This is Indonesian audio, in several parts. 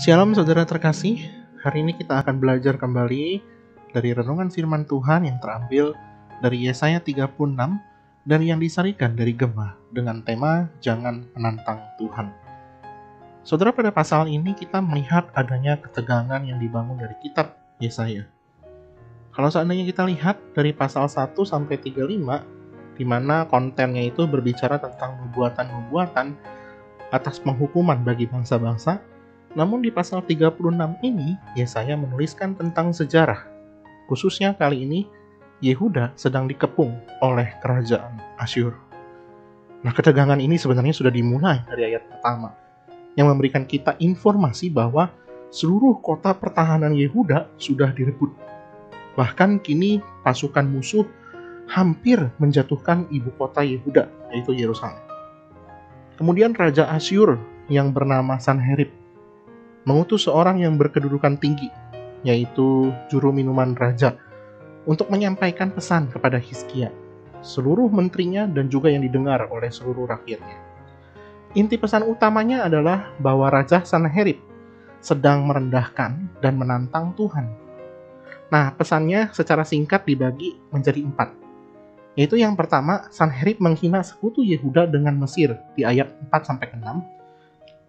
Shalom saudara terkasih, hari ini kita akan belajar kembali dari renungan firman Tuhan yang terambil dari Yesaya 36 dan yang disarikan dari Gema dengan tema Jangan Menantang Tuhan. Saudara, pada pasal ini kita melihat adanya ketegangan yang dibangun dari kitab Yesaya. Kalau seandainya kita lihat dari pasal 1 sampai 35, di mana kontennya itu berbicara tentang nubuatan-nubuatan atas penghukuman bagi bangsa-bangsa, namun di pasal 36 ini, Yesaya menuliskan tentang sejarah. Khususnya kali ini, Yehuda sedang dikepung oleh kerajaan Asyur. Nah, ketegangan ini sebenarnya sudah dimulai dari ayat pertama, yang memberikan kita informasi bahwa seluruh kota pertahanan Yehuda sudah direbut. Bahkan kini pasukan musuh hampir menjatuhkan ibu kota Yehuda, yaitu Yerusalem. Kemudian Raja Asyur yang bernama Sanherib mengutus seorang yang berkedudukan tinggi, yaitu juru minuman raja, untuk menyampaikan pesan kepada Hizkia, seluruh menterinya dan juga yang didengar oleh seluruh rakyatnya. Inti pesan utamanya adalah bahwa Raja Sanherib sedang merendahkan dan menantang Tuhan. Nah, pesannya secara singkat dibagi menjadi 4. Yaitu yang pertama, Sanherib menghina sekutu Yehuda dengan Mesir di ayat 4-6.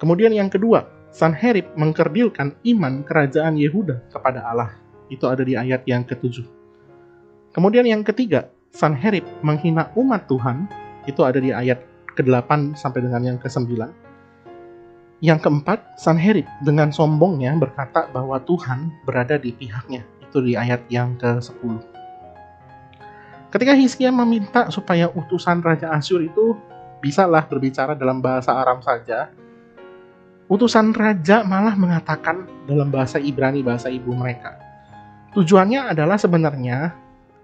Kemudian yang kedua, Sanherib mengkerdilkan iman kerajaan Yehuda kepada Allah. Itu ada di ayat yang ke-7. Kemudian yang ketiga, Sanherib menghina umat Tuhan. Itu ada di ayat ke-8 sampai dengan yang ke-9. Yang keempat, Sanherib dengan sombongnya berkata bahwa Tuhan berada di pihaknya. Itu di ayat yang ke-10. Ketika Hizkia meminta supaya utusan Raja Asyur itu bisalah berbicara dalam bahasa Aram saja, utusan raja malah mengatakan dalam bahasa Ibrani, bahasa ibu mereka. Tujuannya adalah sebenarnya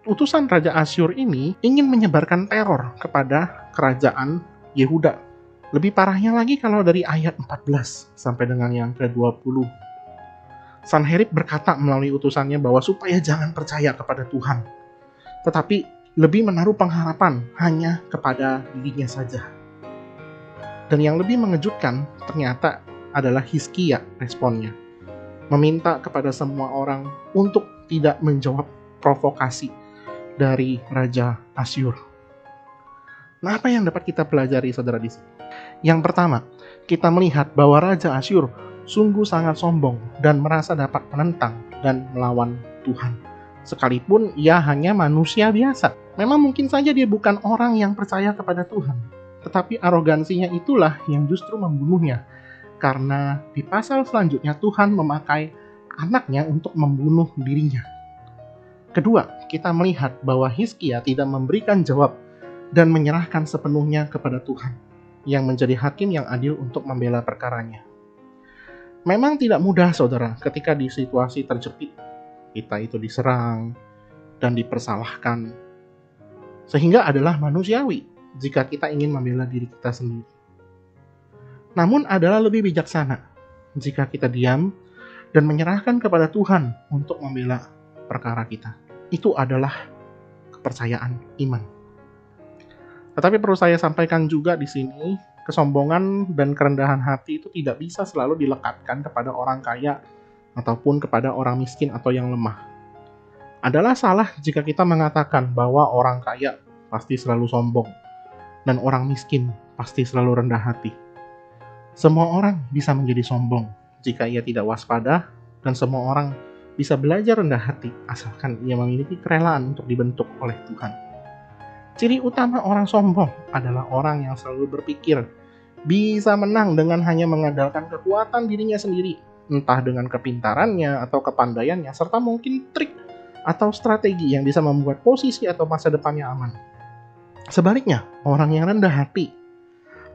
utusan Raja Asyur ini ingin menyebarkan teror kepada kerajaan Yehuda. Lebih parahnya lagi kalau dari ayat 14 sampai dengan yang ke-20. Sanherib berkata melalui utusannya bahwa supaya jangan percaya kepada Tuhan, tetapi lebih menaruh pengharapan hanya kepada dirinya saja. Dan yang lebih mengejutkan ternyata adalah Hizkia responnya, meminta kepada semua orang untuk tidak menjawab provokasi dari Raja Asyur. Nah, apa yang dapat kita pelajari saudara di sini? Yang pertama, kita melihat bahwa Raja Asyur sungguh sangat sombong dan merasa dapat menentang dan melawan Tuhan. Sekalipun ia hanya manusia biasa. Memang mungkin saja dia bukan orang yang percaya kepada Tuhan. Tetapi arogansinya itulah yang justru membunuhnya. Karena di pasal selanjutnya Tuhan memakai anaknya untuk membunuh dirinya. Kedua, kita melihat bahwa Hizkia tidak memberikan jawab dan menyerahkan sepenuhnya kepada Tuhan, yang menjadi hakim yang adil untuk membela perkaranya. Memang tidak mudah saudara ketika di situasi terjepit, kita itu diserang dan dipersalahkan. Sehingga adalah manusiawi jika kita ingin membela diri kita sendiri. Namun adalah lebih bijaksana jika kita diam dan menyerahkan kepada Tuhan untuk membela perkara kita. Itu adalah kepercayaan iman. Tetapi perlu saya sampaikan juga di sini, kesombongan dan kerendahan hati itu tidak bisa selalu dilekatkan kepada orang kaya ataupun kepada orang miskin atau yang lemah. Adalah salah jika kita mengatakan bahwa orang kaya pasti selalu sombong dan orang miskin pasti selalu rendah hati. Semua orang bisa menjadi sombong jika ia tidak waspada, dan semua orang bisa belajar rendah hati asalkan ia memiliki kerelaan untuk dibentuk oleh Tuhan. Ciri utama orang sombong adalah orang yang selalu berpikir bisa menang dengan hanya mengandalkan kekuatan dirinya sendiri, entah dengan kepintarannya atau kepandaiannya, serta mungkin trik atau strategi yang bisa membuat posisi atau masa depannya aman. Sebaliknya, orang yang rendah hati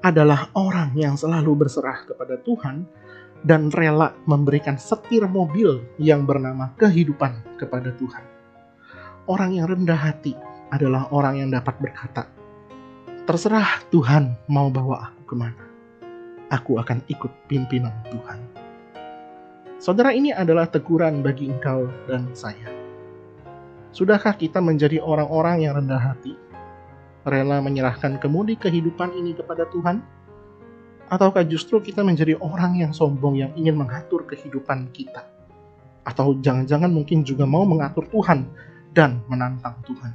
adalah orang yang selalu berserah kepada Tuhan dan rela memberikan setir mobil yang bernama kehidupan kepada Tuhan. Orang yang rendah hati adalah orang yang dapat berkata, terserah Tuhan mau bawa aku kemana, aku akan ikut pimpinan Tuhan. Saudara, ini adalah teguran bagi engkau dan saya. Sudahkah kita menjadi orang-orang yang rendah hati, rela menyerahkan kemudi kehidupan ini kepada Tuhan? Ataukah justru kita menjadi orang yang sombong yang ingin mengatur kehidupan kita? Atau jangan-jangan mungkin juga mau mengatur Tuhan dan menantang Tuhan?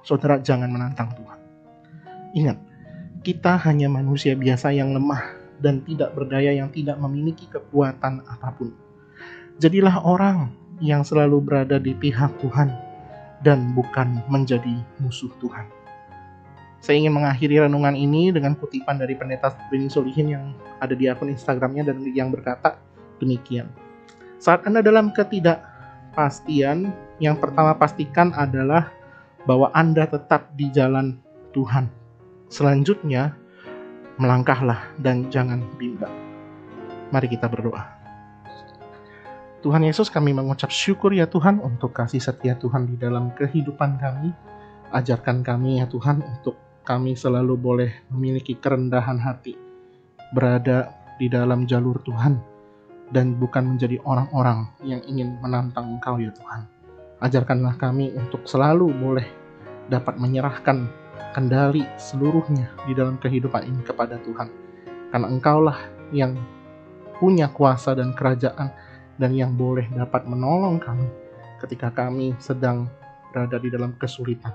Saudara, jangan menantang Tuhan. Ingat, kita hanya manusia biasa yang lemah dan tidak berdaya, yang tidak memiliki kekuatan apapun. Jadilah orang yang selalu berada di pihak Tuhan dan bukan menjadi musuh Tuhan. Saya ingin mengakhiri renungan ini dengan kutipan dari Pendeta Beni Solihin yang ada di akun Instagramnya dan yang berkata demikian. Saat Anda dalam ketidakpastian, yang pertama pastikan adalah bahwa Anda tetap di jalan Tuhan. Selanjutnya, melangkahlah dan jangan bimbang. Mari kita berdoa. Tuhan Yesus, kami mengucap syukur ya Tuhan untuk kasih setia Tuhan di dalam kehidupan kami. Ajarkan kami ya Tuhan untuk kami selalu boleh memiliki kerendahan hati, berada di dalam jalur Tuhan, dan bukan menjadi orang-orang yang ingin menantang Engkau ya Tuhan. Ajarkanlah kami untuk selalu boleh dapat menyerahkan kendali seluruhnya di dalam kehidupan ini kepada Tuhan. Karena Engkaulah yang punya kuasa dan kerajaan dan yang boleh dapat menolong kami ketika kami sedang berada di dalam kesulitan.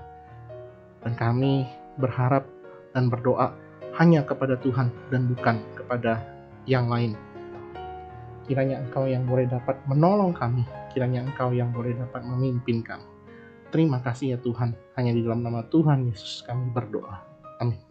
Dan kami berharap dan berdoa hanya kepada Tuhan dan bukan kepada yang lain. Kiranya Engkau yang boleh dapat menolong kami, kiranya Engkau yang boleh dapat memimpin kami. Terima kasih ya Tuhan, hanya di dalam nama Tuhan Yesus kami berdoa. Amin.